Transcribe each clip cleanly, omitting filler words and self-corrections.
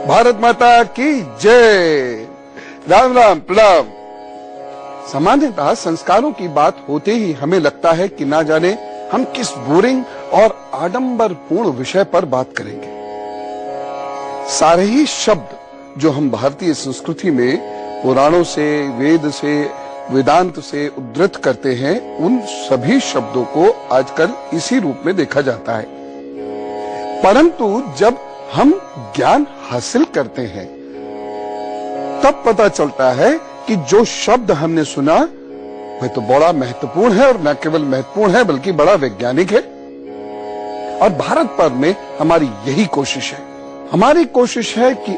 भारत माता की जय। राम राम प्रणाम। सामान्यतः संस्कारों की बात होते ही हमें लगता है कि ना जाने हम किस बोरिंग और आडंबरपूर्ण विषय पर बात करेंगे। सारे ही शब्द जो हम भारतीय संस्कृति में पुराणों से, वेद से, वेदांत से उद्धृत करते हैं, उन सभी शब्दों को आजकल इसी रूप में देखा जाता है। परंतु जब हम ज्ञान हासिल करते हैं तब पता चलता है कि जो शब्द हमने सुना वह तो बड़ा महत्वपूर्ण है, और न केवल महत्वपूर्ण है बल्कि बड़ा वैज्ञानिक है। और भारत पर्व में हमारी यही कोशिश है। हमारी कोशिश है कि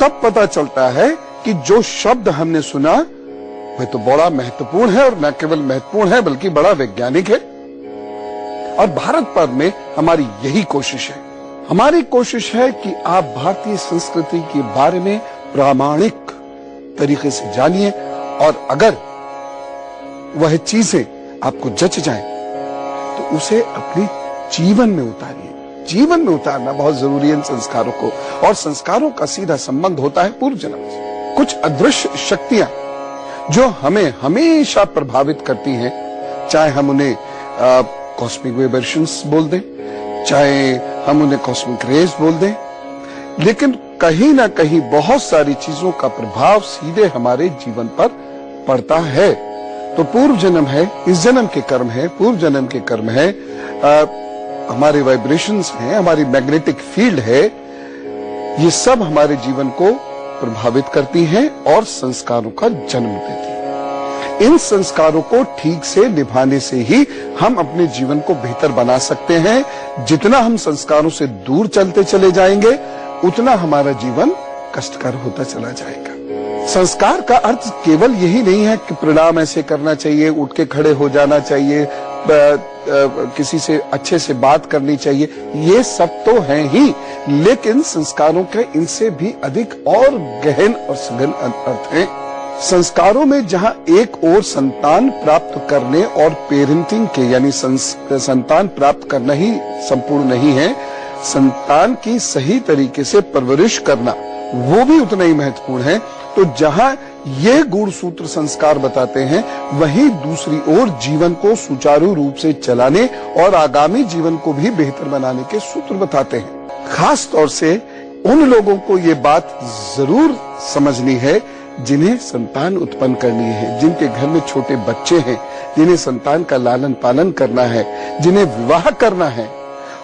तब पता चलता है कि जो शब्द हमने सुना वह तो बड़ा महत्वपूर्ण है, और न केवल महत्वपूर्ण है बल्कि बड़ा वैज्ञानिक है। और भारत पर्व में हमारी यही कोशिश है। हमारी कोशिश है कि आप भारतीय संस्कृति के बारे में प्रामाणिक तरीके से जानिए, और अगर वह चीजें आपको जच जाएं तो उसे अपने जीवन में उतारिए। जीवन में उतारना बहुत जरूरी है इन संस्कारों को, और संस्कारों का सीधा संबंध होता है पूर्व जन्म से। कुछ अदृश्य शक्तियां जो हमें हमेशा प्रभावित करती हैं, चाहे हम उन्हें कॉस्मिक वाइब्रेशंस बोल दें, चाहे हम उन्हें कॉस्मिक रेज बोल दें, लेकिन कहीं ना कहीं बहुत सारी चीजों का प्रभाव सीधे हमारे जीवन पर पड़ता है। तो पूर्व जन्म है, इस जन्म के कर्म है, पूर्व जन्म के कर्म है, हमारे वाइब्रेशंस हैं, हमारी मैग्नेटिक फील्ड है, ये सब हमारे जीवन को प्रभावित करती हैं और संस्कारों का जन्म देती है। इन संस्कारों को ठीक से निभाने से ही हम अपने जीवन को बेहतर बना सकते हैं। जितना हम संस्कारों से दूर चलते चले जाएंगे उतना हमारा जीवन कष्टकर होता चला जाएगा। संस्कार का अर्थ केवल यही नहीं है कि प्रणाम ऐसे करना चाहिए, उठ के खड़े हो जाना चाहिए, किसी से अच्छे से बात करनी चाहिए, ये सब तो है ही, लेकिन संस्कारों के इनसे भी अधिक और गहन और सघन अर्थ हैं। संस्कारों में जहां एक ओर संतान प्राप्त करने और पेरेंटिंग के यानी संतान प्राप्त करना ही संपूर्ण नहीं है, संतान की सही तरीके से परवरिश करना वो भी उतना ही महत्वपूर्ण है। तो जहां ये गुण सूत्र संस्कार बताते हैं, वहीं दूसरी ओर जीवन को सुचारू रूप से चलाने और आगामी जीवन को भी बेहतर बनाने के सूत्र बताते हैं। खास तौर से उन लोगों को ये बात जरूर समझनी है जिन्हें संतान उत्पन्न करनी है, जिनके घर में छोटे बच्चे हैं, जिन्हें संतान का लालन पालन करना है, जिन्हें विवाह करना है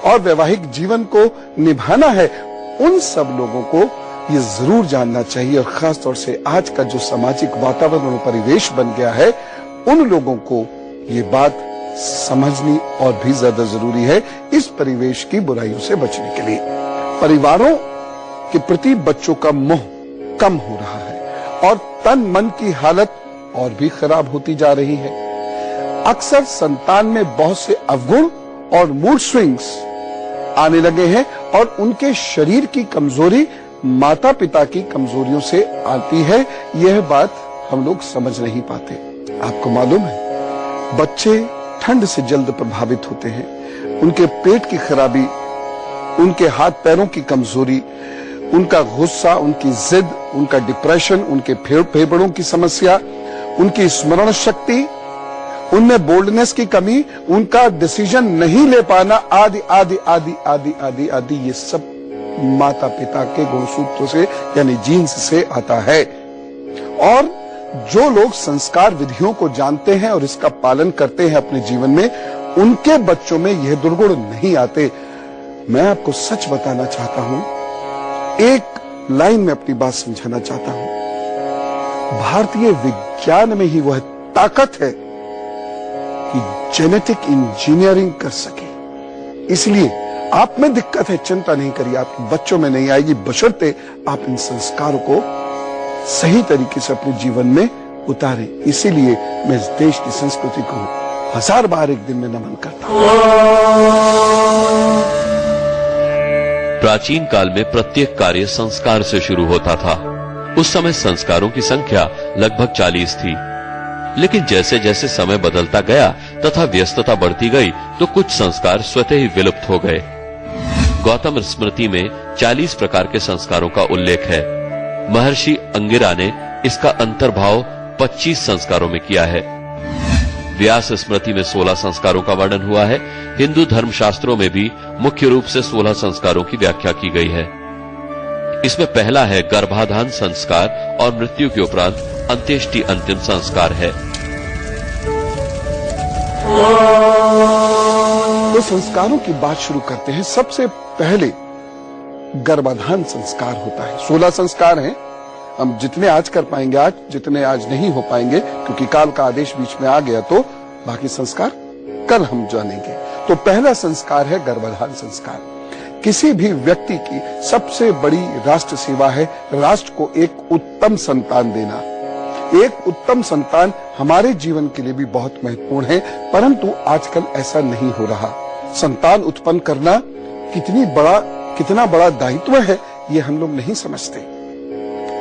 और वैवाहिक जीवन को निभाना है, उन सब लोगों को ये जरूर जानना चाहिए। और खास तौर से आज का जो सामाजिक वातावरण और परिवेश बन गया है, उन लोगों को ये बात समझनी और भी ज्यादा जरूरी है इस परिवेश की बुराइयों से बचने के लिए। परिवारों के प्रति बच्चों का मोह कम हो रहा है और तन मन की हालत और भी खराब होती जा रही है। अक्सर संतान में बहुत से अवगुण और मूड स्विंग्स आने लगे हैं, और उनके शरीर की कमजोरी माता पिता की कमजोरियों से आती है। यह बात हम लोग समझ नहीं पाते। आपको मालूम है, बच्चे ठंड से जल्द प्रभावित होते हैं। उनके पेट की खराबी, उनके हाथ पैरों की कमजोरी, उनका गुस्सा, उनकी जिद, उनका डिप्रेशन, उनके फेफड़ों की समस्या, उनकी स्मरण शक्ति, उनमें बोल्डनेस की कमी, उनका डिसीजन नहीं ले पाना, आदि आदि आदि आदि आदि आदि, ये सब माता पिता के गुणसूत्रों से यानी जीन्स से आता है। और जो लोग संस्कार विधियों को जानते हैं और इसका पालन करते हैं अपने जीवन में, उनके बच्चों में यह दुर्गुण नहीं आते। मैं आपको सच बताना चाहता हूं, एक लाइन में अपनी बात समझाना चाहता हूं। भारतीय विज्ञान में ही वह ताकत है कि जेनेटिक इंजीनियरिंग कर सके। इसलिए आप में दिक्कत है, चिंता नहीं करिए, आपके बच्चों में नहीं आएगी, बशर्ते आप इन संस्कारों को सही तरीके से अपने जीवन में उतारें। इसीलिए मैं इस देश की संस्कृति को 1000 बार एक दिन में नमन करता हूं। प्राचीन काल में प्रत्येक कार्य संस्कार से शुरू होता था। उस समय संस्कारों की संख्या लगभग 40 थी, लेकिन जैसे जैसे समय बदलता गया तथा व्यस्तता बढ़ती गई तो कुछ संस्कार स्वतः ही विलुप्त हो गए। गौतम स्मृति में 40 प्रकार के संस्कारों का उल्लेख है। महर्षि अंगिरा ने इसका अंतर्भाव 25 संस्कारों में किया है। व्यास स्मृति में 16 संस्कारों का वर्णन हुआ है। हिंदू धर्मशास्त्रों में भी मुख्य रूप से 16 संस्कारों की व्याख्या की गई है। इसमें पहला है गर्भाधान संस्कार और मृत्यु के उपरांत अंत्येष्टि अंतिम संस्कार है। तो संस्कारों की बात शुरू करते हैं। सबसे पहले गर्भाधान संस्कार होता है। 16 संस्कार हैं। हम जितने आज कर पाएंगे आज, जितने आज नहीं हो पाएंगे क्योंकि काल का आदेश बीच में आ गया, तो बाकी संस्कार कल हम जानेंगे। तो पहला संस्कार है गर्भाधान संस्कार। किसी भी व्यक्ति की सबसे बड़ी राष्ट्र सेवा है राष्ट्र को एक उत्तम संतान देना। एक उत्तम संतान हमारे जीवन के लिए भी बहुत महत्वपूर्ण है, परंतु आजकल ऐसा नहीं हो रहा। संतान उत्पन्न करना कितना बड़ा दायित्व है, ये हम लोग नहीं समझते।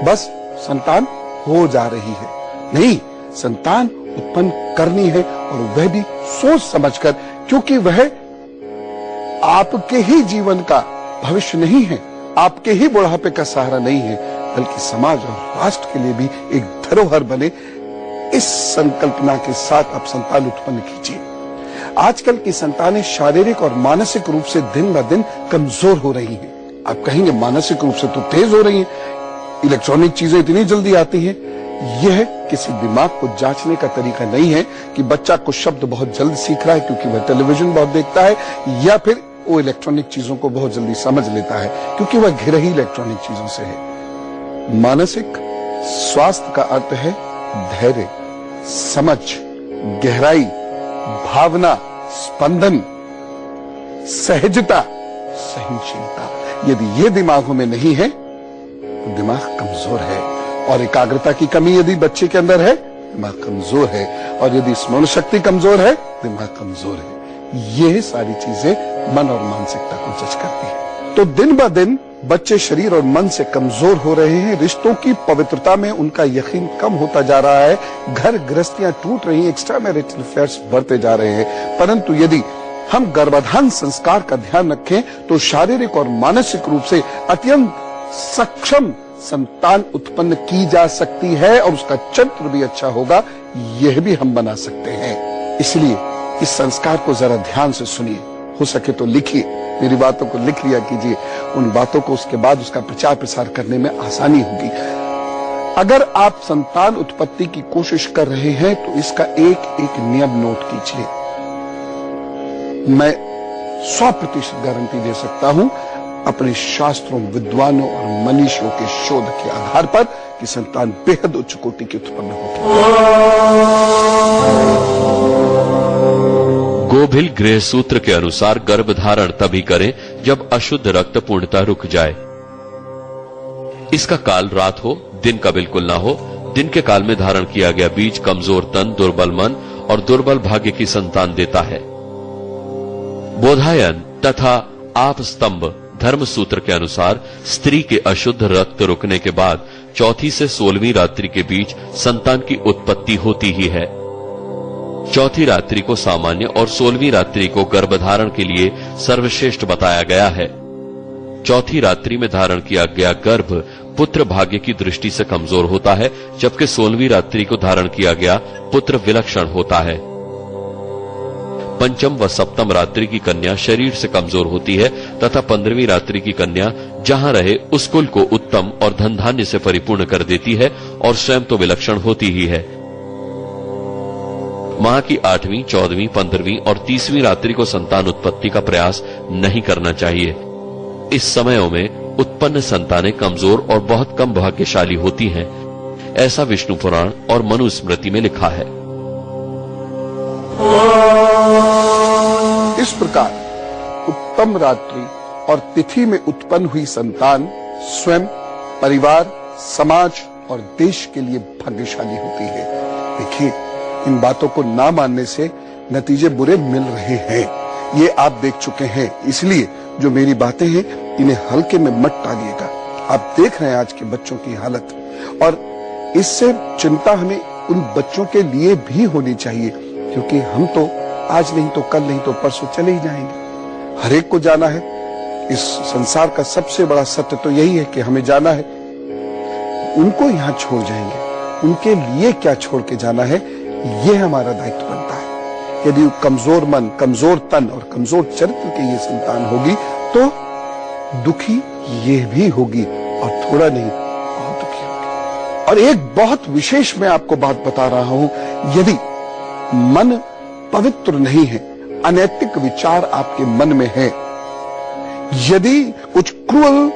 बस संतान हो जा रही है। नहीं, संतान उत्पन्न करनी है, और वह भी सोच समझकर, क्योंकि वह आपके ही जीवन का भविष्य नहीं है, आपके ही बुढ़ापे का सहारा नहीं है, बल्कि समाज और राष्ट्र के लिए भी एक धरोहर बने। इस संकल्पना के साथ आप संतान उत्पन्न कीजिए। आजकल की संतानें शारीरिक और मानसिक रूप से दिन ब दिन कमजोर हो रही हैं। आप कहेंगे मानसिक रूप से तो तेज हो रही हैं, इलेक्ट्रॉनिक चीजें इतनी जल्दी आती हैं। यह किसी दिमाग को जांचने का तरीका नहीं है कि बच्चा कुछ शब्द बहुत जल्द सीख रहा है क्योंकि वह टेलीविजन बहुत देखता है, या फिर वो इलेक्ट्रॉनिक चीजों को बहुत जल्दी समझ लेता है क्योंकि वह घिरा ही इलेक्ट्रॉनिक चीजों से है। मानसिक स्वास्थ्य का अर्थ है धैर्य, समझ, गहराई, भावना, स्पंदन, सहजता, सहनशीलता। यदि ये दिमागों में नहीं है तो दिमाग कमजोर है, और एकाग्रता की कमी यदि बच्चे के अंदर है, दिमाग कमजोर है, और यदि स्मरण शक्ति कमजोर है, दिमाग कमजोर है। ये सारी चीजें मन और मानसिकता को जज करती है। तो दिन ब दिन बच्चे शरीर और मन से कमजोर हो रहे हैं। रिश्तों की पवित्रता में उनका यकीन कम होता जा रहा है। घर गृहस्थियां टूट रही हैं, एक्स्ट्रा मैरिटल अफेयर्स बढ़ते जा रहे हैं। परंतु यदि हम गर्भाधान संस्कार का ध्यान रखें तो शारीरिक और मानसिक रूप से अत्यंत सक्षम संतान उत्पन्न की जा सकती है, और उसका चरित्र भी अच्छा होगा, यह भी हम बना सकते हैं। इसलिए इस संस्कार को जरा ध्यान से सुनिए, हो सके तो लिखिए, मेरी बातों को लिख लिया कीजिए। उन बातों को उसके बाद उसका प्रचार प्रसार करने में आसानी होगी। अगर आप संतान उत्पत्ति की कोशिश कर रहे हैं तो इसका एक एक नियम नोट कीजिए। मैं 100% गारंटी दे सकता हूं अपने शास्त्रों, विद्वानों और मनीषियों के शोध के आधार पर कि संतान बेहद उच्च कोटि की उत्पन्न होगी। गोभिल गृह सूत्र के अनुसार गर्भधारण तभी करें जब अशुद्ध रक्त पूर्णतः रुक जाए। इसका काल रात हो, दिन का बिल्कुल ना हो। दिन के काल में धारण किया गया बीज कमजोर तन, दुर्बल मन और दुर्बल भाग्य की संतान देता है। बोधायन तथा आप स्तंभ धर्म सूत्र के अनुसार स्त्री के अशुद्ध रक्त रुकने के बाद चौथी से 16वीं रात्रि के बीच संतान की उत्पत्ति होती ही है। चौथी रात्रि को सामान्य और 16वीं रात्रि को गर्भधारण के लिए सर्वश्रेष्ठ बताया गया है। चौथी रात्रि में धारण किया गया गर्भ पुत्र भाग्य की दृष्टि से कमजोर होता है, जबकि 16वीं रात्रि को धारण किया गया पुत्र विलक्षण होता है। पंचम व सप्तम रात्रि की कन्या शरीर से कमजोर होती है तथा 15वीं रात्रि की कन्या जहां रहे उस कुल को उत्तम और धन धान्य से परिपूर्ण कर देती है और स्वयं तो विलक्षण होती ही है। मां की 8वीं, 14वीं, 15वीं और 30वीं रात्रि को संतान उत्पत्ति का प्रयास नहीं करना चाहिए। इस समयों में उत्पन्न संतानें कमजोर और बहुत कम भाग्यशाली होती हैं, ऐसा विष्णु पुराण और मनुस्मृति में लिखा है। इस प्रकार उत्तम रात्रि और तिथि में उत्पन्न हुई संतान स्वयं, परिवार, समाज और देश के लिए भाग्यशाली होती है। देखिए, इन बातों को ना मानने से नतीजे बुरे मिल रहे हैं, ये आप देख चुके हैं। इसलिए जो मेरी बातें हैं इन्हें हल्के में मत टालिएगा। आप देख रहे हैं आज के बच्चों की हालत, और इससे चिंता हमें उन बच्चों के लिए भी होनी चाहिए, क्योंकि हम तो आज नहीं तो कल नहीं तो परसों चले ही जाएंगे। हर एक को जाना है, इस संसार का सबसे बड़ा सत्य तो यही है कि हमें जाना है, उनको यहां छोड़ जाएंगे, उनके लिए क्या छोड़ के जाना है, ये हमारा दायित्व बनता है। यदि कमजोर मन, कमजोर तन और कमजोर चरित्र की ये संतान होगी तो दुखी ये भी होगी, और थोड़ा नहीं बहुत दुखी होगी। और एक बहुत विशेष मैं आपको बात बता रहा हूं, यदि मन पवित्र नहीं है, अनैतिक विचार आपके मन में है, यदि कुछ क्रूअल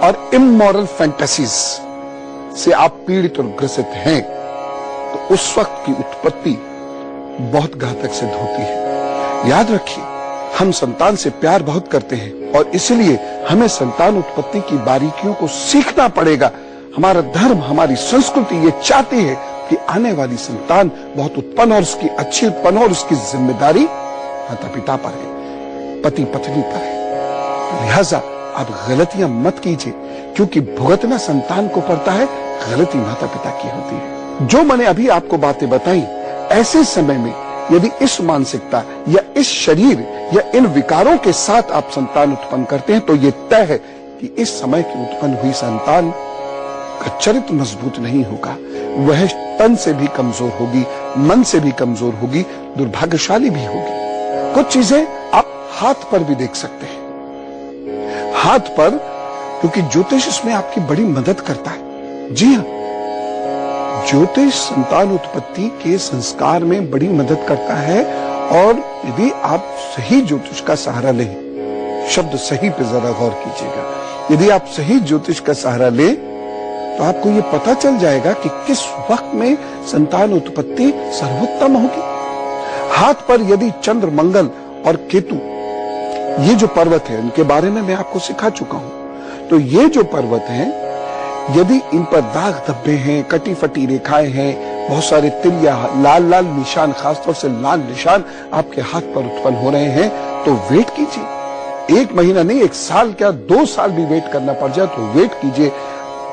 और इमोरल फैंटेसीज से आप पीड़ित और ग्रसित हैं, तो उस वक्त की उत्पत्ति बहुत घातक सिद्ध होती है। याद रखिए, हम संतान से प्यार बहुत करते हैं और इसलिए हमें संतान उत्पत्ति की बारीकियों को सीखना पड़ेगा। हमारा धर्म, हमारी संस्कृति ये चाहती है कि आने वाली संतान बहुत उत्पन्न और उसकी अच्छी उत्पन्न हो, और उसकी जिम्मेदारी माता पिता पर है, पति पत्नी पर है। लिहाजा आप गलतियां मत कीजिए, क्योंकि भुगतना संतान को पड़ता है, गलती माता पिता की होती है। जो मैंने अभी आपको बातें बताई, ऐसे समय में यदि इस मानसिकता या इस शरीर या इन विकारों के साथ आप संतान उत्पन्न करते हैं, तो ये तय है कि इस समय की उत्पन्न हुई संतान का चरित्र मजबूत नहीं होगा, वह तन से भी कमजोर होगी, मन से भी कमजोर होगी, दुर्भाग्यशाली भी होगी। कुछ चीजें आप हाथ पर भी देख सकते हैं। हाथ पर, क्योंकि ज्योतिष इसमें आपकी बड़ी मदद करता है। जी हां, ज्योतिष संतान उत्पत्ति के संस्कार में बड़ी मदद करता है। और यदि आप सही ज्योतिष का सहारा लें, शब्द सही पे जरा गौर कीजिएगा, यदि आप सही ज्योतिष का सहारा लें तो आपको ये पता चल जाएगा कि किस वक्त में संतान उत्पत्ति सर्वोत्तम होगी। हाथ पर यदि चंद्र, मंगल और केतु, ये जो पर्वत है, इनके बारे में मैं आपको सिखा चुका हूं। तो ये जो पर्वत हैं, यदि इन पर दाग धब्बे हैं, कटी फटी रेखाएं हैं, बहुत सारे तिल या लाल लाल निशान, खासतौर से लाल निशान आपके हाथ पर उत्पन्न हो रहे हैं, तो वेट कीजिए। 1 महीना नहीं, 1 साल क्या 2 साल भी वेट करना पड़ जाए तो वेट कीजिए,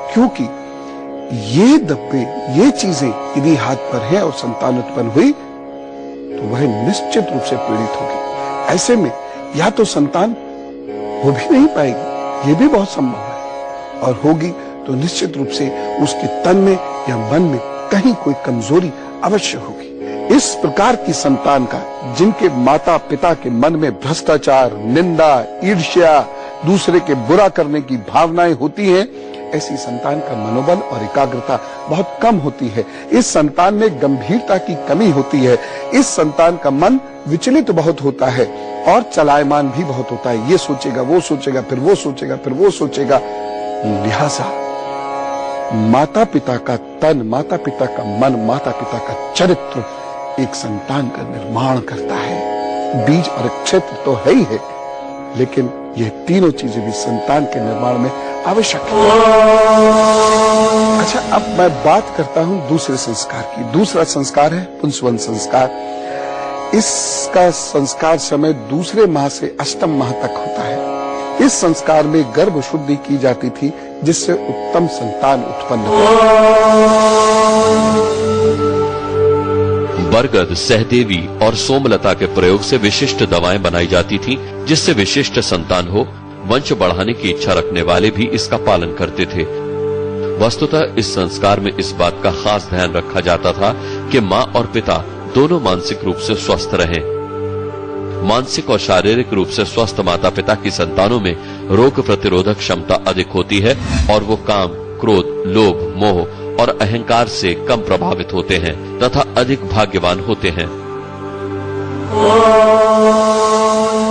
क्योंकि ये धब्बे, ये चीजें यदि हाथ पर है और संतान उत्पन्न हुई तो वह निश्चित रूप से पीड़ित होगी। ऐसे में या तो संतान हो भी नहीं पाएगी, ये भी बहुत संभव है, और होगी तो निश्चित रूप से उसके तन में या मन में कहीं कोई कमजोरी अवश्य होगी। इस प्रकार की संतान का, जिनके माता पिता के मन में भ्रष्टाचार, निंदा, ईर्ष्या, दूसरे के बुरा करने की भावनाएं होती हैं, ऐसी संतान का मनोबल और एकाग्रता बहुत कम होती है। इस संतान में गंभीरता की कमी होती है। इस संतान का मन विचलित बहुत होता है और चलायमान भी बहुत होता है। ये सोचेगा, वो सोचेगा, फिर वो सोचेगा, फिर वो सोचेगा। लिहाजा माता पिता का तन, माता पिता का मन, माता पिता का चरित्र एक संतान का निर्माण करता है। बीज और क्षेत्र तो है ही है, लेकिन ये तीनों चीजें भी संतान के निर्माण में आवश्यक है। अच्छा, अब मैं बात करता हूं दूसरे संस्कार की। दूसरा संस्कार है पुंसवन संस्कार। इसका संस्कार समय दूसरे माह से अष्टम माह तक होता है। इस संस्कार में गर्भ शुद्धि की जाती थी, जिससे उत्तम संतान उत्पन्न हो। बरगद, सहदेवी और सोमलता के प्रयोग से विशिष्ट दवाएं बनाई जाती थीं, जिससे विशिष्ट संतान हो। वंश बढ़ाने की इच्छा रखने वाले भी इसका पालन करते थे। वस्तुतः इस संस्कार में इस बात का खास ध्यान रखा जाता था कि माँ और पिता दोनों मानसिक रूप से स्वस्थ रहें। मानसिक और शारीरिक रूप से स्वस्थ माता पिता की संतानों में रोग प्रतिरोधक क्षमता अधिक होती है और वो काम, क्रोध, लोभ, मोह और अहंकार से कम प्रभावित होते हैं तथा अधिक भाग्यवान होते हैं।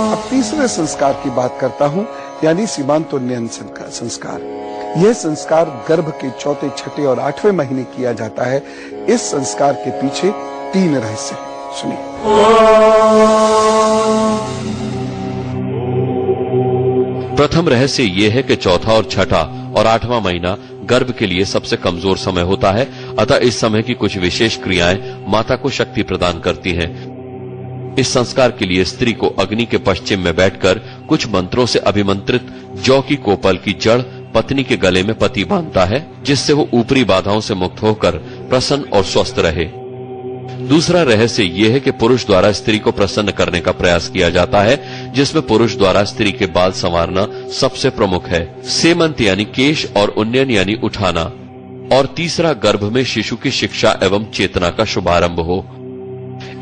अब तीसरे संस्कार की बात करता हूं, यानी सीमांतोन्नयन संस्कार। यह संस्कार गर्भ के चौथे, छठे और 8वें महीने किया जाता है। इस संस्कार के पीछे 3 रहस्य हैं, सुनिए। प्रथम रहस्य ये है कि चौथा और छठा और 8वां महीना गर्भ के लिए सबसे कमजोर समय होता है, अतः इस समय की कुछ विशेष क्रियाएं माता को शक्ति प्रदान करती हैं। इस संस्कार के लिए स्त्री को अग्नि के पश्चिम में बैठकर कुछ मंत्रों से अभिमंत्रित जौ की कोपल की जड़ पत्नी के गले में पति बांधता है, जिससे वो ऊपरी बाधाओं से मुक्त होकर प्रसन्न और स्वस्थ रहे। दूसरा रहस्य ये है कि पुरुष द्वारा स्त्री को प्रसन्न करने का प्रयास किया जाता है, जिसमें पुरुष द्वारा स्त्री के बाल संवारना सबसे प्रमुख है। सेमंत यानी केश और उन्नयन यानी उठाना, और तीसरा गर्भ में शिशु की शिक्षा एवं चेतना का शुभारंभ हो।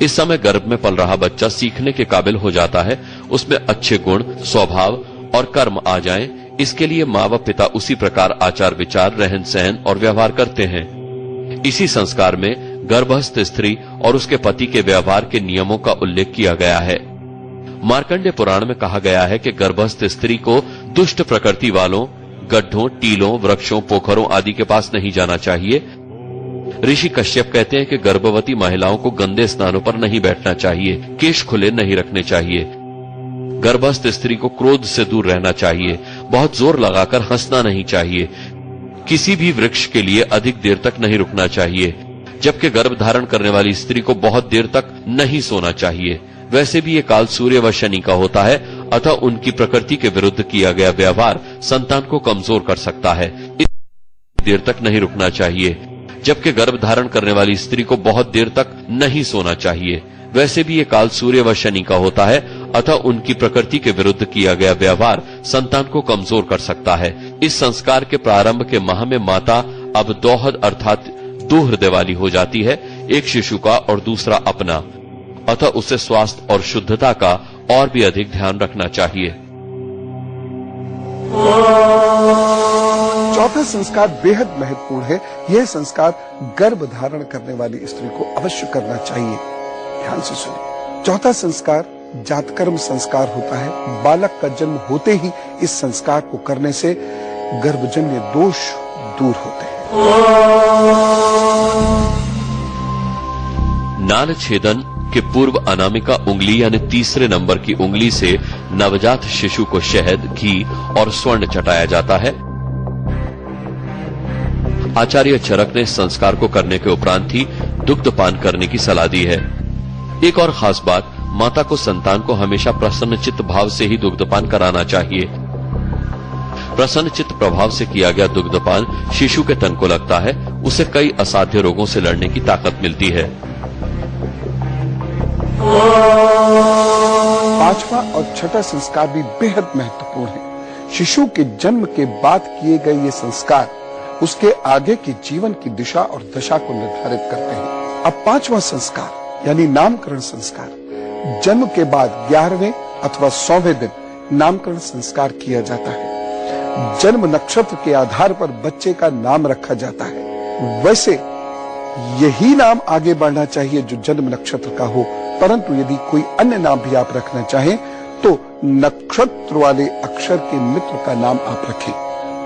इस समय गर्भ में पल रहा बच्चा सीखने के काबिल हो जाता है, उसमें अच्छे गुण, स्वभाव और कर्म आ जाएं, इसके लिए माँ व पिता उसी प्रकार आचार विचार, रहन सहन और व्यवहार करते हैं। इसी संस्कार में गर्भस्थ स्त्री और उसके पति के व्यवहार के नियमों का उल्लेख किया गया है। मार्कंडेय पुराण में कहा गया है कि गर्भस्थ स्त्री को दुष्ट प्रकृति वालों, गड्ढों, टीलों, वृक्षों, पोखरों आदि के पास नहीं जाना चाहिए। ऋषि कश्यप कहते हैं कि गर्भवती महिलाओं को गंदे स्नानों पर नहीं बैठना चाहिए, केश खुले नहीं रखने चाहिए, गर्भस्थ स्त्री को क्रोध से दूर रहना चाहिए, बहुत जोर लगाकर हंसना नहीं चाहिए, किसी भी वृक्ष के लिए अधिक देर तक नहीं रुकना चाहिए, जबकि गर्भ धारण करने वाली स्त्री को बहुत देर तक नहीं सोना चाहिए। वैसे भी ये काल सूर्य व शनि का होता है, अतः उनकी प्रकृति के विरुद्ध किया गया व्यवहार संतान को कमजोर कर सकता है। देर तक नहीं रुकना चाहिए, जबकि गर्भ धारण करने वाली स्त्री को बहुत देर तक नहीं सोना चाहिए। वैसे भी ये काल सूर्य व शनि का होता है, अतः उनकी प्रकृति के विरुद्ध किया गया व्यवहार संतान को कमजोर कर सकता है। इस संस्कार के प्रारंभ के माह में माता अब दोहद अर्थात दो हृदय वाली हो जाती है, एक शिशु का और दूसरा अपना, अतः उसे स्वास्थ्य और शुद्धता का और भी अधिक ध्यान रखना चाहिए। चौथा संस्कार बेहद महत्वपूर्ण है। यह संस्कार गर्भ धारण करने वाली स्त्री को अवश्य करना चाहिए। ध्यान से सुनिए। चौथा संस्कार जातकर्म संस्कार होता है। बालक का जन्म होते ही इस संस्कार को करने से गर्भजन्य दोष दूर होते हैं। नाल छेदन के पूर्व अनामिका उंगली यानी तीसरे नंबर की उंगली से नवजात शिशु को शहद, घी और स्वर्ण चटाया जाता है। आचार्य चरक ने इस संस्कार को करने के उपरांत ही दुग्धपान करने की सलाह दी है। एक और खास बात, माता को संतान को हमेशा प्रसन्नचित्त भाव से ही दुग्धपान कराना चाहिए। प्रसन्नचित्त प्रभाव से किया गया दुग्धपान शिशु के तन को लगता है, उसे कई असाध्य रोगों से लड़ने की ताकत मिलती है। पांचवा और छठा संस्कार भी बेहद महत्वपूर्ण है। शिशु के जन्म के बाद किए गए ये संस्कार उसके आगे के जीवन की दिशा और दशा को निर्धारित करते हैं। अब पांचवा संस्कार यानी नामकरण संस्कार, जन्म के बाद 11वें अथवा 100वें दिन नामकरण संस्कार किया जाता है। जन्म नक्षत्र के आधार पर बच्चे का नाम रखा जाता है। वैसे यही नाम आगे बढ़ना चाहिए जो जन्म नक्षत्र का हो, परंतु यदि कोई अन्य नाम भी आप रखना चाहें तो नक्षत्र वाले अक्षर के मित्र का नाम आप रखें।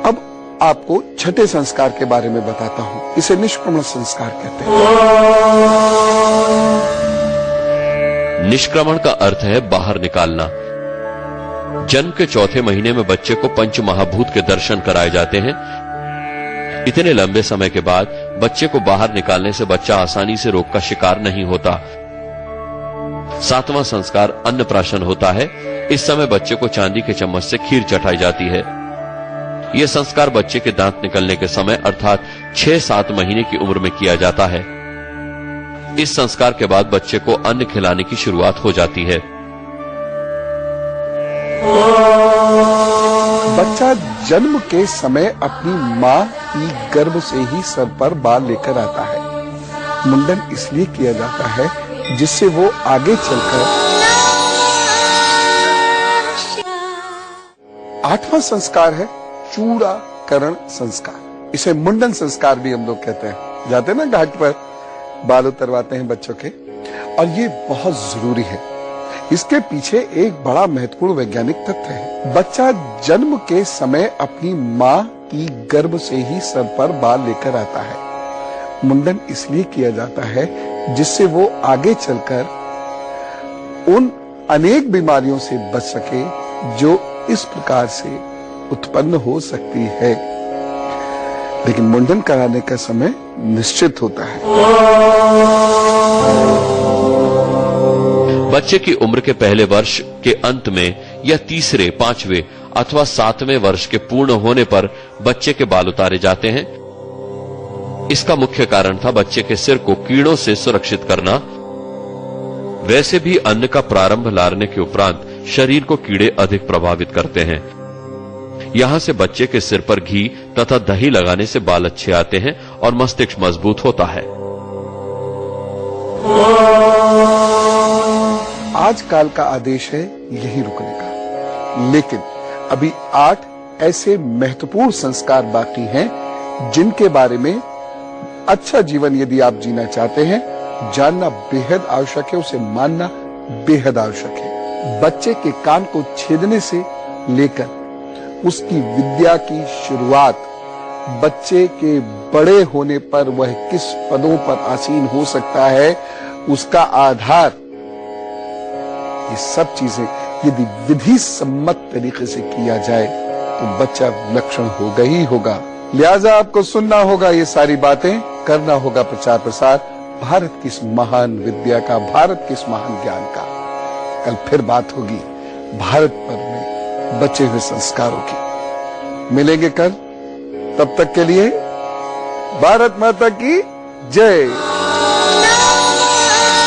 अब आपको छठे संस्कार के बारे में बताता हूं। इसे निष्क्रमण संस्कार कहते हैं। निष्क्रमण का अर्थ है बाहर निकालना। जन्म के चौथे महीने में बच्चे को पंच महाभूत के दर्शन कराए जाते हैं। इतने लंबे समय के बाद बच्चे को बाहर निकालने से बच्चा आसानी से रोग का शिकार नहीं होता। सातवां संस्कार अन्नप्राशन होता है। इस समय बच्चे को चांदी के चम्मच से खीर चटाई जाती है। यह संस्कार बच्चे के दांत निकलने के समय अर्थात 6-7 महीने की उम्र में किया जाता है। इस संस्कार के बाद बच्चे को अन्न खिलाने की शुरुआत हो जाती है। बच्चा जन्म के समय अपनी मां की गर्भ से ही सर पर बाल लेकर आता है। मुंडन इसलिए किया जाता है जिससे वो आगे चलकर। आठवां संस्कार है चूड़ाकरण संस्कार। इसे मुंडन संस्कार भी हम लोग कहते हैं। जाते हैं ना घाट पर, बाल उतरवाते हैं बच्चों के, और ये बहुत जरूरी है। इसके पीछे एक बड़ा महत्वपूर्ण वैज्ञानिक तथ्य है। बच्चा जन्म के समय अपनी मां की गर्भ से ही सर पर बाल लेकर आता है। मुंडन इसलिए किया जाता है जिससे वो आगे चलकर उन अनेक बीमारियों से बच सके जो इस प्रकार से उत्पन्न हो सकती है। लेकिन मुंडन कराने का समय निश्चित होता है। बच्चे की उम्र के पहले वर्ष के अंत में या तीसरे, 5वें अथवा 7वें वर्ष के पूर्ण होने पर बच्चे के बाल उतारे जाते हैं। इसका मुख्य कारण था बच्चे के सिर को कीड़ों से सुरक्षित करना। वैसे भी अन्न का प्रारंभ लारने के उपरांत शरीर को कीड़े अधिक प्रभावित करते हैं। यहाँ से बच्चे के सिर पर घी तथा दही लगाने से बाल अच्छे आते हैं और मस्तिष्क मजबूत होता है। आजकल का आदेश है यही रुकने का, लेकिन अभी 8 ऐसे महत्वपूर्ण संस्कार बाकी हैं जिनके बारे में अच्छा जीवन यदि आप जीना चाहते हैं, जानना बेहद आवश्यक है, उसे मानना बेहद आवश्यक है। बच्चे के कान को छेदने से लेकर उसकी विद्या की शुरुआत, बच्चे के बड़े होने पर वह किस पदों पर आसीन हो सकता है, उसका आधार, ये सब चीजें यदि विधि सम्मत तरीके से किया जाए तो बच्चा विलक्षण होगा ही होगा। लिहाजा आपको सुनना होगा ये सारी बातें, करना होगा प्रचार प्रसार भारत की इस महान विद्या का, भारत के इस महान ज्ञान का। कल फिर बात होगी भारत पर में बचे हुए संस्कारों की। मिलेंगे कल, तब तक के लिए भारत माता की जय।